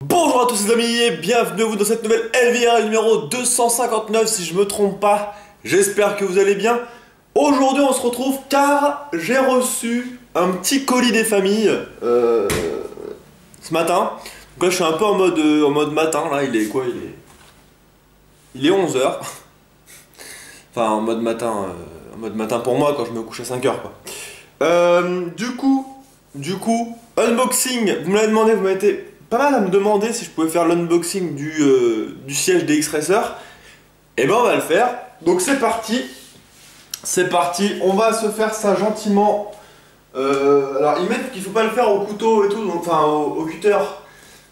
Bonjour à tous les amis et bienvenue à vous dans cette nouvelle LVR numéro 259 si je me trompe pas. J'espère que vous allez bien. Aujourd'hui on se retrouve car j'ai reçu un petit colis des familles ce matin. Donc là je suis un peu en mode matin là, il est quoi? Il est 11h. Enfin en mode matin pour moi quand je me couche à 5h quoi. Du coup, unboxing, vous me l'avez demandé, vous m'avez été pas mal à me demander si je pouvais faire l'unboxing du siège des X-Racer. Et ben on va le faire. Donc c'est parti. C'est parti, on va se faire ça gentiment. Alors ils mettent qu'il faut pas le faire au couteau et tout, donc, enfin au cutter.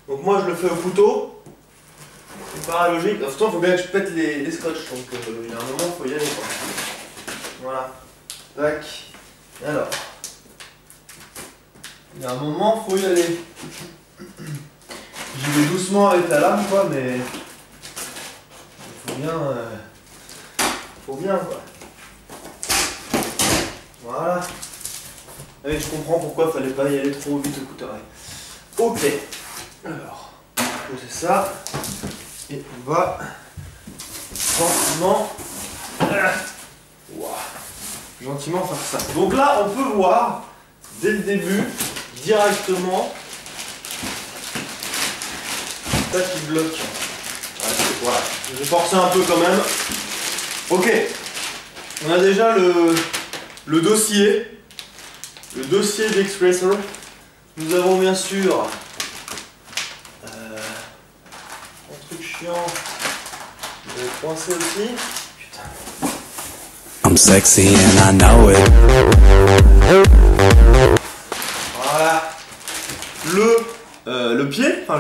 Donc moi je le fais au couteau. C'est pas logique. De toute façon il faut bien que je pète les scotch, donc il y a un moment il faut y aller quoi. Voilà. Tac. Alors. Il y a un moment, faut y aller. J'y vais doucement avec la lame, quoi, mais faut bien, quoi. Voilà. Et je comprends pourquoi fallait pas y aller trop vite au couteau. Ok. Alors, poser ça et on va gentiment, gentiment faire ça. Donc là, on peut voir dès le début. Directement, ça qui bloque. Voilà, je vais forcer un peu quand même. Ok, on a déjà le dossier d'X-Racer. Nous avons bien sûr un truc chiant. Je vais coincer aussi. Putain. I'm sexy and I know it. Voilà. Le pied, enfin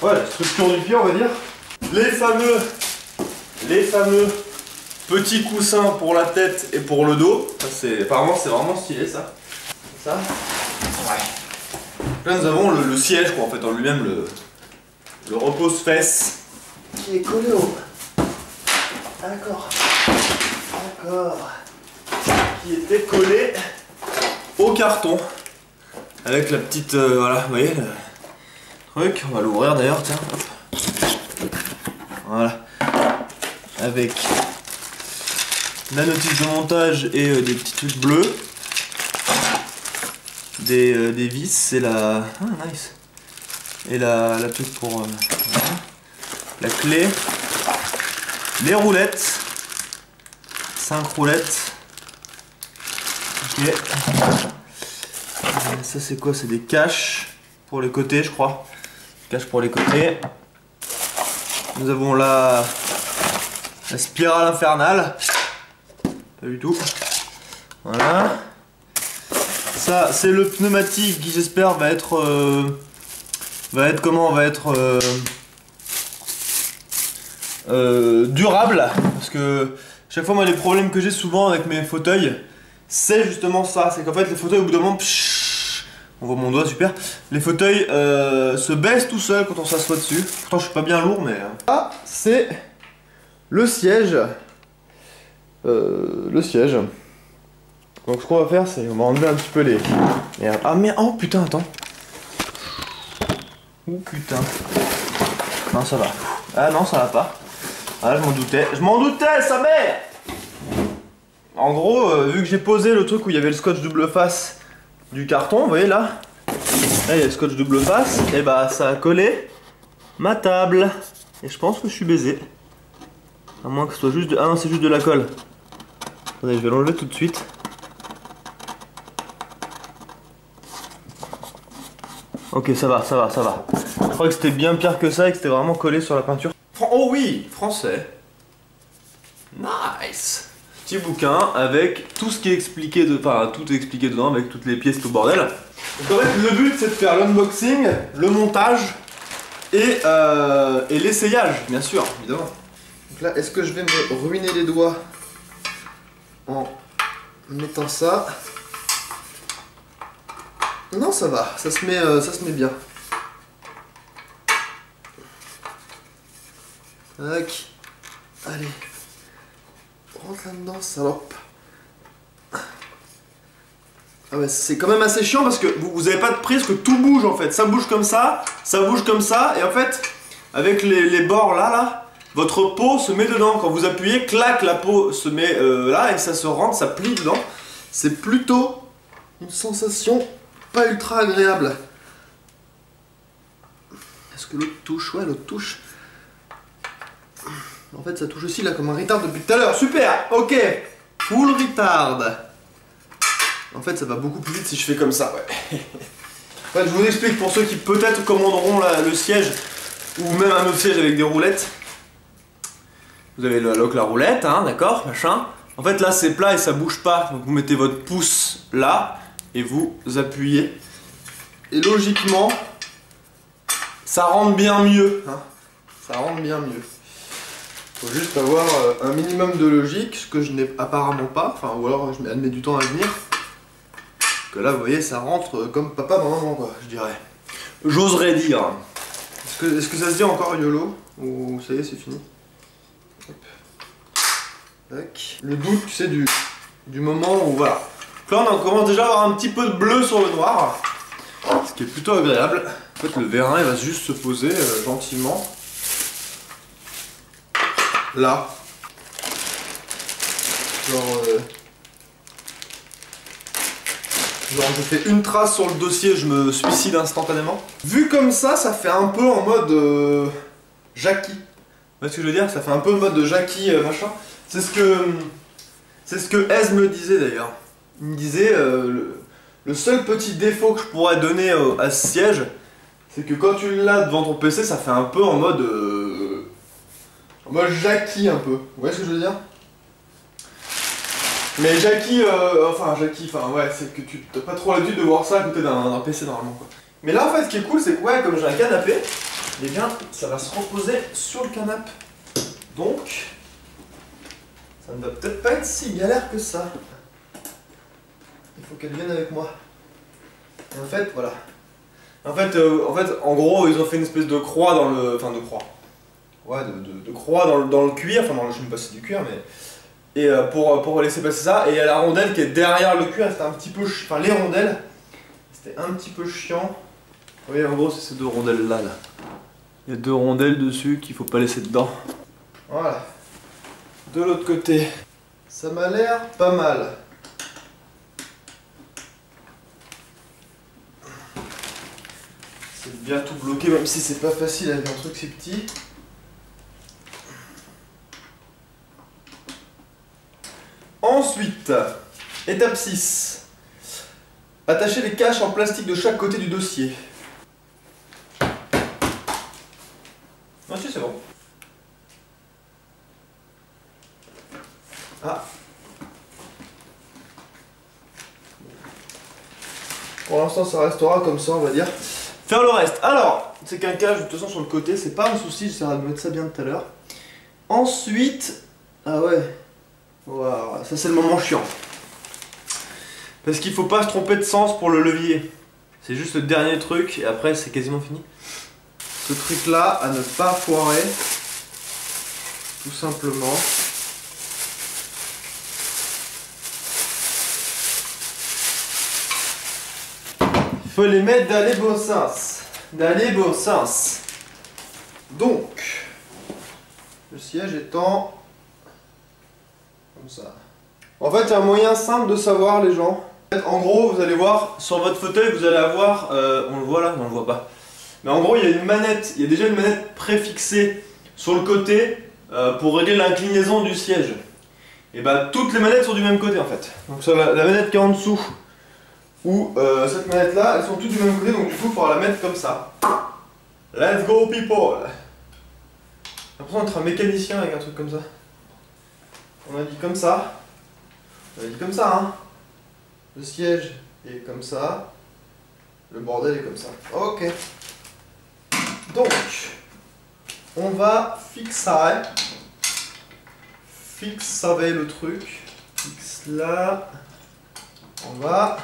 la structure du pied on va dire. Les fameux petits coussins pour la tête et pour le dos. Apparemment c'est vraiment stylé ça. Ça. Ouais. Là nous avons le siège quoi en fait en lui-même, le repose-fesses qui est collé au. D'accord. Qui était collé au carton. Avec la petite, voilà, vous voyez le truc, on va l'ouvrir d'ailleurs, tiens, hop. Voilà, avec la notice de montage et des petits trucs bleus, des vis et la, ah nice, et la truc pour, voilà. La clé, les roulettes, 5 roulettes, ok. Ça c'est quoi? C'est des caches pour les côtés je crois. Caches pour les côtés. Nous avons la spirale infernale. Pas du tout. Voilà. Ça c'est le pneumatique qui j'espère va être durable. Parce que chaque fois moi les problèmes que j'ai souvent avec mes fauteuils c'est justement ça. C'est qu'en fait les fauteuils au bout d'un moment on voit mon doigt, super. Les fauteuils se baissent tout seuls quand on s'assoit dessus. Pourtant je suis pas bien lourd mais... Ah, c'est le siège. Donc ce qu'on va faire c'est on va enlever un petit peu les... Ah mais... Oh putain, attends. Oh putain. Non ça va. Ah non ça va pas. Ah je m'en doutais. Sa mère. En gros, vu que j'ai posé le truc où il y avait le scotch double face du carton, vous voyez là il y a le scotch double face, et bah ça a collé ma table. Et je pense que je suis baisé. À moins que ce soit juste de... Ah non, c'est juste de la colle. Attendez, je vais l'enlever tout de suite. Ok, ça va. Je crois que c'était bien pire que ça et que c'était vraiment collé sur la peinture. Oh oui, français. Nice. Petit bouquin avec tout ce qui est expliqué, enfin tout est expliqué dedans avec toutes les pièces, tout le bordel. Donc en fait le but c'est de faire l'unboxing, le montage et l'essayage bien sûr, évidemment. Donc là est-ce que je vais me ruiner les doigts en mettant ça? Non ça va, ça se met bien. Tac. Allez. Rentre là-dedans, salope. Ah ouais, c'est quand même assez chiant parce que vous avez pas de prise, que tout bouge en fait. Ça bouge comme ça bouge comme ça, et en fait, avec les bords là, votre peau se met dedans. Quand vous appuyez, clac, la peau se met là et ça se rentre, ça plie dedans. C'est plutôt une sensation pas ultra agréable. Est-ce que l'autre touche? Ouais, l'autre touche. En fait, ça touche aussi là comme un retard depuis tout à l'heure. Super, ok. Full retard. En fait, ça va beaucoup plus vite si je fais comme ça, ouais. En fait, je vous explique pour ceux qui peut-être commanderont le siège ou même un autre siège avec des roulettes. Vous avez la roulette, hein, d'accord, machin. En fait, là, c'est plat et ça bouge pas. Donc, vous mettez votre pouce là et vous appuyez. Et logiquement, ça rentre bien mieux. Hein. Ça rentre bien mieux. Faut juste avoir un minimum de logique, ce que je n'ai apparemment pas. Enfin, ou alors, je mets du temps à venir. Que là, vous voyez, ça rentre comme papa dans maman, quoi, je dirais. J'oserais dire. Est-ce que ça se dit encore YOLO? Ou ça y est, c'est fini? Hop. Tac. Le doute, tu sais, du moment où, voilà. Là, on commence déjà à avoir un petit peu de bleu sur le noir. Ce qui est plutôt agréable. En fait, le vérin, il va juste se poser gentiment. Là. Genre je fais une trace sur le dossier, je me suicide instantanément. Vu comme ça fait un peu en mode Jackie. Vous voyez ce que je veux dire? Ça fait un peu en mode Jackie machin. C'est ce que Ez me disait d'ailleurs. Il me disait le seul petit défaut que je pourrais donner à ce siège, c'est que quand tu l'as devant ton PC, ça fait un peu en mode Jackie un peu. Vous voyez ce que je veux dire? Mais Jackie, ouais, c'est que tu n'as pas trop l'habitude de voir ça à côté d'un PC normalement, quoi. Mais là, en fait, ce qui est cool, c'est que, ouais, comme j'ai un canapé, eh bien, ça va se reposer sur le canapé. Donc, ça ne va peut-être pas être si galère que ça. Il faut qu'elle vienne avec moi. Et en fait, voilà. En fait, en gros, ils ont fait une espèce de croix dans le... Enfin, de croix. Ouais, de croix dans le cuir. Enfin, je sais même pas si c'est du cuir, mais... Et pour laisser passer ça, et il y a la rondelle qui est derrière le cuir, c'était un petit peu chiant. Enfin, les rondelles, c'était un petit peu chiant. Vous voyez, en gros, c'est ces deux rondelles là. Il y a deux rondelles dessus qu'il faut pas laisser dedans. Voilà. De l'autre côté, ça m'a l'air pas mal. C'est bien tout bloqué, même si c'est pas facile avec un truc si petit. Ensuite, étape 6. Attacher les caches en plastique de chaque côté du dossier. Ah si, c'est bon. Ah. Pour l'instant, ça restera comme ça, on va dire. Faire le reste. Alors, c'est qu'un cache de toute façon sur le côté, c'est pas un souci, j'essaierai de mettre ça bien tout à l'heure. Ensuite, ah ouais. Voilà, ça c'est le moment chiant. Parce qu'il faut pas se tromper de sens pour le levier. C'est juste le dernier truc et après c'est quasiment fini. Ce truc là à ne pas foirer. Tout simplement. Il faut les mettre dans les bons sens. Dans les bons sens. Donc, le siège étant... comme ça. En fait, il y a un moyen simple de savoir, les gens. En gros, vous allez voir, sur votre fauteuil, vous allez avoir... on le voit là? Non, on le voit pas. Mais en gros, il y a une manette, il y a déjà une manette préfixée sur le côté pour régler l'inclinaison du siège. Et bah, toutes les manettes sont du même côté en fait. Donc ça, la manette qui est en dessous, ou cette manette là, elles sont toutes du même côté, donc du coup, il faudra la mettre comme ça. Let's go people! J'ai l'impression d'être un mécanicien avec un truc comme ça. On a dit comme ça. On a dit comme ça, hein. Le siège est comme ça. Le bordel est comme ça. Ok. Donc, on va fixer le truc. Fixe là. On va.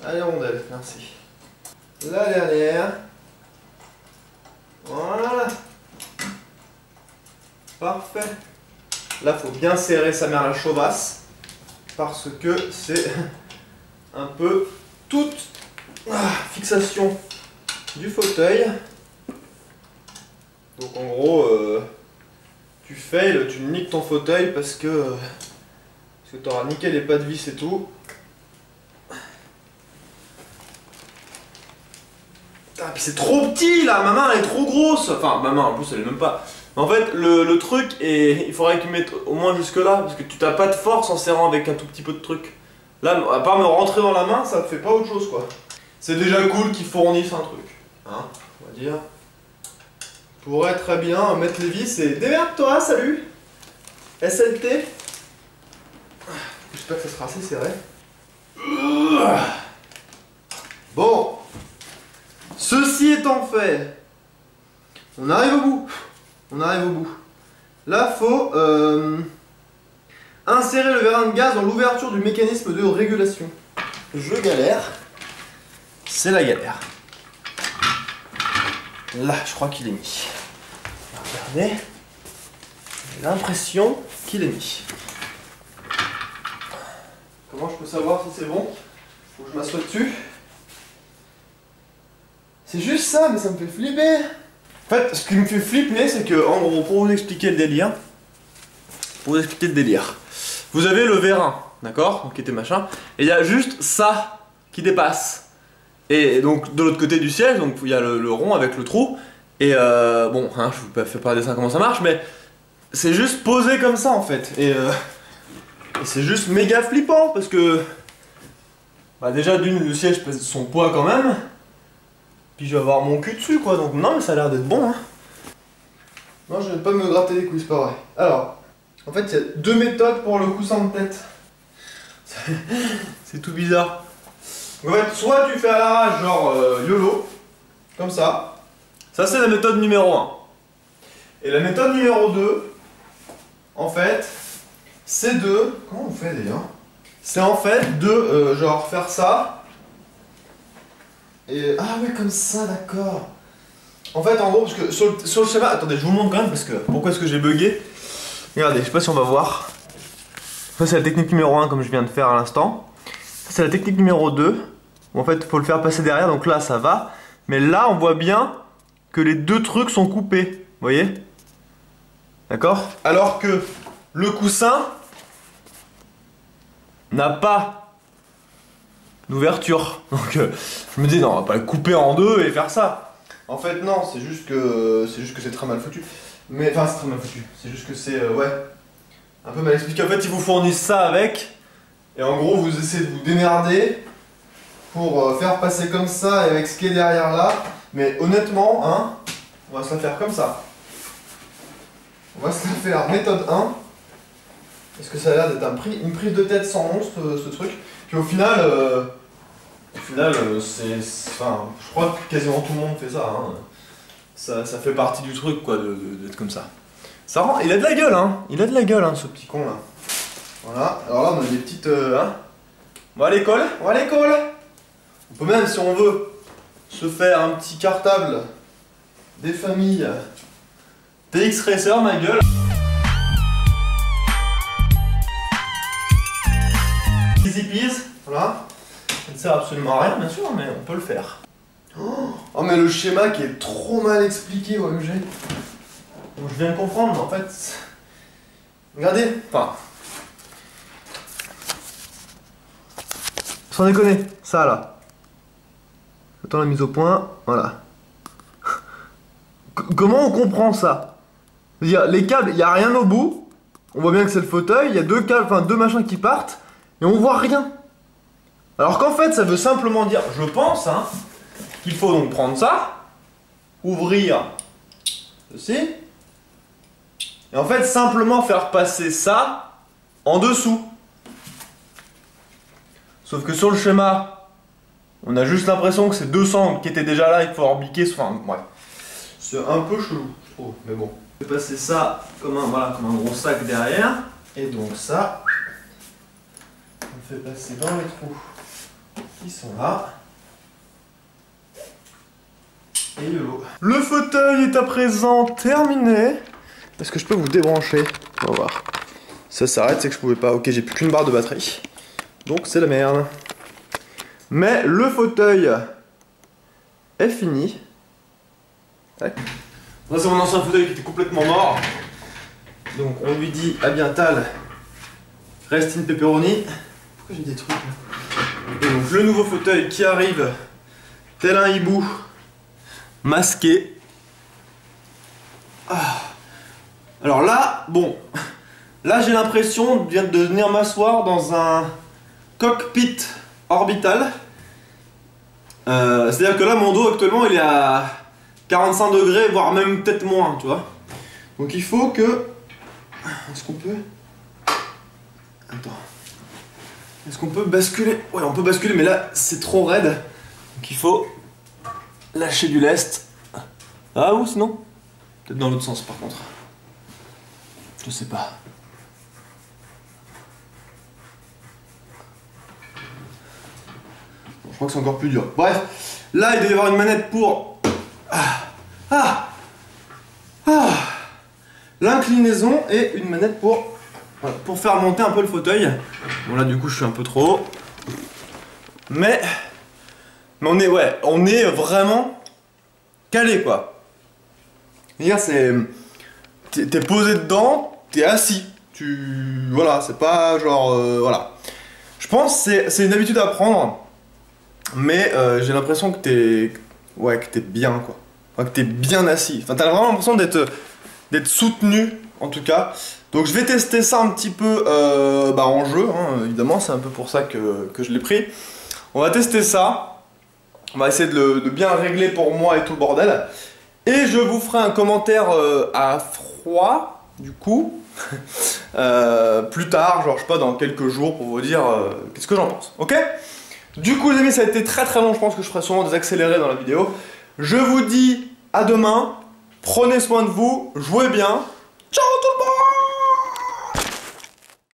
Allez, rondelle, merci. La dernière. Voilà. Parfait. Là, faut bien serrer sa mère la chauvasse. parce que c'est un peu toute fixation du fauteuil. Donc en gros, tu fails, tu niques ton fauteuil parce que tu auras niqué les pas de vis et tout. Ah, puis c'est trop petit là, ma main elle est trop grosse. Enfin, ma main en plus elle est même pas. En fait, le truc, il faudrait que tu mettes au moins jusque là, parce que tu n'as pas de force en serrant avec un tout petit peu de truc. Là, à part me rentrer dans la main, ça te fait pas autre chose quoi. C'est déjà cool qu'ils fournissent un truc, hein, on va dire. Pourrait très bien mettre les vis et démerde-toi, salut SLT. J'espère que ça sera assez serré. Bon, ceci étant fait, on arrive au bout. On arrive au bout. Là, faut insérer le vérin de gaz dans l'ouverture du mécanisme de régulation. Je galère. C'est la galère. Là, je crois qu'il est mis. Regardez. J'ai l'impression qu'il est mis. Comment je peux savoir si c'est bon? Faut que je m'assoie dessus. C'est juste ça, mais ça me fait flipper. En fait, ce qui me fait flipper, c'est que, en gros, pour vous expliquer le délire, vous avez le vérin, d'accord, donc qui était machin, et il y a juste ça qui dépasse. Et donc, de l'autre côté du siège, donc il y a le rond avec le trou, et bon, hein, je vous fais pas un dessin comment ça marche, mais c'est juste posé comme ça en fait, et c'est juste méga flippant parce que, bah déjà d'une, le siège pèse son poids quand même. Puis je vais avoir mon cul dessus quoi, donc non mais ça a l'air d'être bon hein. Non, je vais pas me gratter les couilles, c'est pas vrai. Alors, en fait il y a deux méthodes pour le coussin de tête. C'est tout bizarre. Donc, en fait, soit tu fais à l'arrache genre YOLO, comme ça. Ça c'est la méthode numéro 1. Et la méthode numéro 2, en fait, c'est de... Comment on fait d'ailleurs? C'est en fait de genre faire ça. Et... Ah ouais, comme ça, d'accord. En fait, en gros, parce que sur le schéma... Attendez, je vous montre quand même, parce que... Pourquoi est-ce que j'ai bugué? Regardez, je sais pas si on va voir. Ça, c'est la technique numéro 1, comme je viens de faire à l'instant. Ça, c'est la technique numéro 2. Où en fait, il faut le faire passer derrière, donc là, ça va. Mais là, on voit bien que les deux trucs sont coupés. Vous voyez? D'accord? Alors que le coussin n'a pas d'ouverture. Donc je me dis non, on va pas le couper en deux et faire ça. En fait non, c'est juste que c'est très mal foutu. Mais enfin c'est très mal foutu. C'est juste que c'est ouais, un peu mal expliqué. En fait ils vous fournissent ça avec et en gros vous essayez de vous démerder pour faire passer comme ça et avec ce qui est derrière là. Mais honnêtement, hein, on va se la faire comme ça. On va se la faire méthode 1. Parce que ça a l'air d'être une prise de tête sans nom ce truc. Puis au final, c'est... Enfin, je crois que quasiment tout le monde fait ça, hein. Ça fait partie du truc, quoi, d'être comme ça. Ça rend... Il a de la gueule, hein. Il a de la gueule, hein, ce petit con, là. Voilà. Alors là, on a des petites... hein. On va à l'école. On va à l'école. On peut même, si on veut, se faire un petit cartable des familles TX Racer, ma gueule. Easy peasy, voilà. Ça ne sert absolument à rien, bien sûr, mais on peut le faire. Oh, mais le schéma qui est trop mal expliqué, OMG. Bon, je viens de comprendre, mais en fait... Regardez, enfin... Sans déconner, ça là. Attends la mise au point, voilà. Comment on comprend ça? C'est-à-dire, les câbles, il n'y a rien au bout. On voit bien que c'est le fauteuil, il y a deux câbles, enfin deux machins qui partent. Et on voit rien. Alors qu'en fait, ça veut simplement dire, je pense, hein, qu'il faut donc prendre ça, ouvrir ceci, et en fait simplement faire passer ça en dessous. Sauf que sur le schéma, on a juste l'impression que c'est deux sangles qui étaient déjà là et qu'il faut orbiquer, enfin bref. C'est un peu chelou, je trouve, mais bon. Je vais passer ça comme un, voilà, comme un gros sac derrière, et donc ça... On fait passer dans les trous qui sont là. Et YOLO. Le fauteuil est à présent terminé. Est-ce que je peux vous débrancher? On va voir. ça s'arrête, c'est que je pouvais pas. Ok, j'ai plus qu'une barre de batterie. Donc c'est la merde. Mais le fauteuil est fini. Tac. Ça c'est mon ancien fauteuil qui était complètement mort. Donc on lui dit à bien Tal, rest in pepperoni. Pourquoi j'ai des trucs là? Et donc le nouveau fauteuil qui arrive, tel un hibou, masqué. Ah. Alors là, bon, là j'ai l'impression de venir m'asseoir dans un cockpit orbital. C'est-à-dire que là mon dos actuellement il est à 45 degrés, voire même peut-être moins, tu vois. Donc il faut que... Est-ce qu'on peut... Attends. Est-ce qu'on peut basculer? Ouais, on peut basculer, mais là c'est trop raide. Donc il faut lâcher du lest. Ah, ou sinon? Peut-être dans l'autre sens par contre. Je sais pas. Bon, je crois que c'est encore plus dur. Bref, là il doit y avoir une manette pour... L'inclinaison et une manette pour faire monter un peu le fauteuil. Bon là du coup je suis un peu trop haut. Mais on est, ouais, on est vraiment calé quoi. C'est-à-dire c'est... T'es posé dedans, t'es assis. Voilà, c'est pas genre... voilà. Je pense que c'est une habitude à prendre. Mais j'ai l'impression que t'es... Ouais, que t'es bien quoi. Enfin, que t'es bien assis. Enfin, t'as vraiment l'impression d'être soutenu en tout cas. Donc je vais tester ça un petit peu en jeu, hein, évidemment, c'est un peu pour ça que je l'ai pris. On va tester ça. On va essayer de bien régler pour moi et tout le bordel. Et je vous ferai un commentaire à froid, du coup, plus tard, genre je sais pas, dans quelques jours pour vous dire qu'est-ce que j'en pense, ok? Du coup les amis, ça a été très très long, je pense que je ferai sûrement des accélérés dans la vidéo. Je vous dis à demain, prenez soin de vous, jouez bien. Ciao tout le monde!